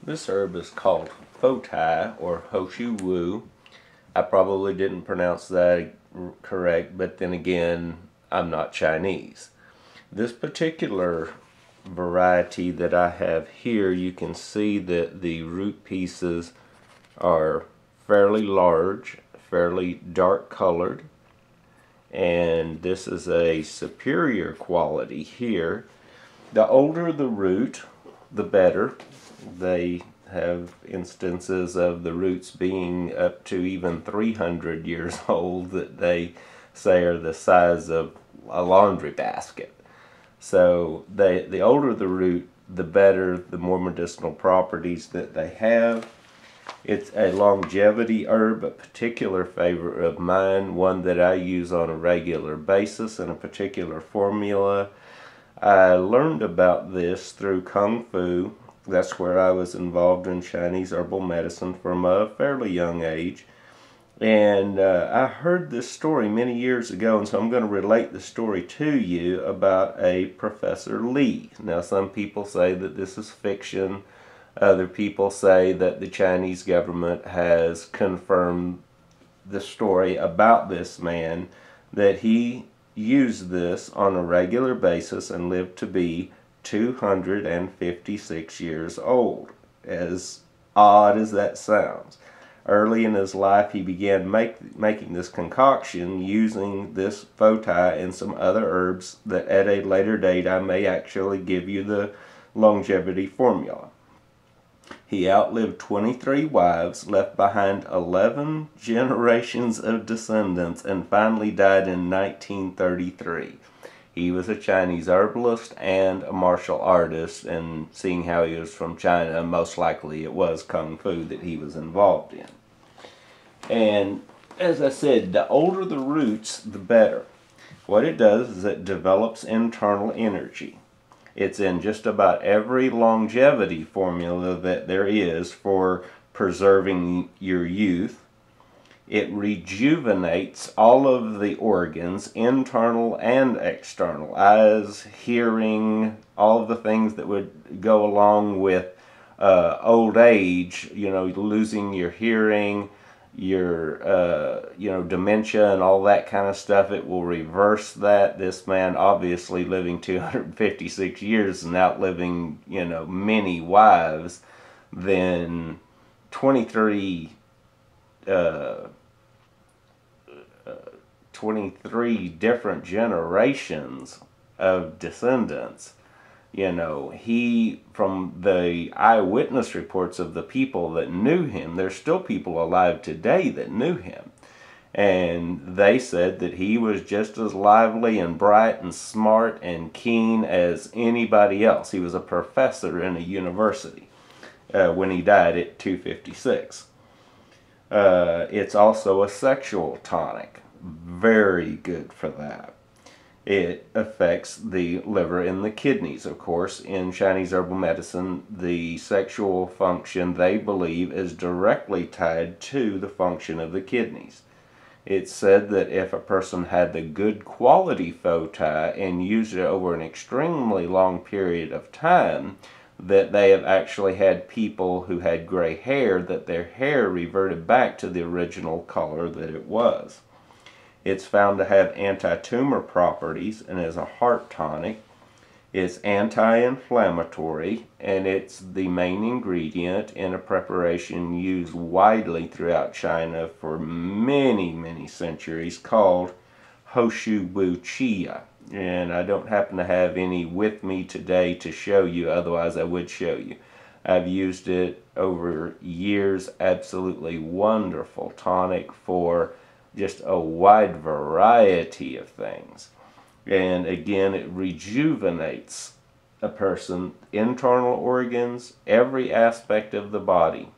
This herb is called Fo or Ho Shou Wu. I probably didn't pronounce that correct, but then again, I'm not Chinese. This particular variety that I have here, you can see that the root pieces are fairly large, fairly dark colored, and this is a superior quality here. The older the root, the better. They have instances of the roots being up to even 300 years old that they say are the size of a laundry basket. So the older the root, the better, the more medicinal properties that they have. It's a longevity herb, a particular favorite of mine, one that I use on a regular basis in a particular formula. I learned about this through Kung Fu. That's where I was involved in Chinese herbal medicine from a fairly young age. And I heard this story many years ago, and so I'm going to relate the story to you about a Professor Li. Now, some people say that this is fiction. Other people say that the Chinese government has confirmed the story about this man, that he used this on a regular basis and lived to be 256 years old. As odd as that sounds. Early in his life, he began making this concoction using this Fo and some other herbs that at a later date I may actually give you the longevity formula. He outlived 23 wives, left behind 11 generations of descendants, and finally died in 1933. He was a Chinese herbalist and a martial artist, and seeing how he was from China, most likely it was Kung Fu that he was involved in. And as I said, the older the roots, the better. What it does is it develops internal energy. It's in just about every longevity formula that there is for preserving your youth. It rejuvenates all of the organs, internal and external, eyes, hearing, all of the things that would go along with old age, losing your hearing, your dementia and all that kind of stuff. It will reverse that. This man obviously living 256 years and outliving many wives, then 23 different generations of descendants. He, from the eyewitness reports of the people that knew him, there's still people alive today that knew him. And they said that he was just as lively and bright and smart and keen as anybody else. He was a professor in a university when he died at 256. It's also a sexual tonic. Very good for that. It affects the liver and the kidneys. Of course, in Chinese herbal medicine, the sexual function, they believe, is directly tied to the function of the kidneys. It's said that if a person had the good quality Fo and used it over an extremely long period of time, that they have actually had people who had gray hair, that their hair reverted back to the original color that it was. It's found to have anti-tumor properties and is a heart tonic. It's anti-inflammatory, and it's the main ingredient in a preparation used widely throughout China for many, many centuries called Ho Shou Wu Chia. And I don't happen to have any with me today to show you, otherwise I would show you. I've used it over years. Absolutely wonderful tonic for just a wide variety of things. And again, it rejuvenates a person's internal organs, every aspect of the body.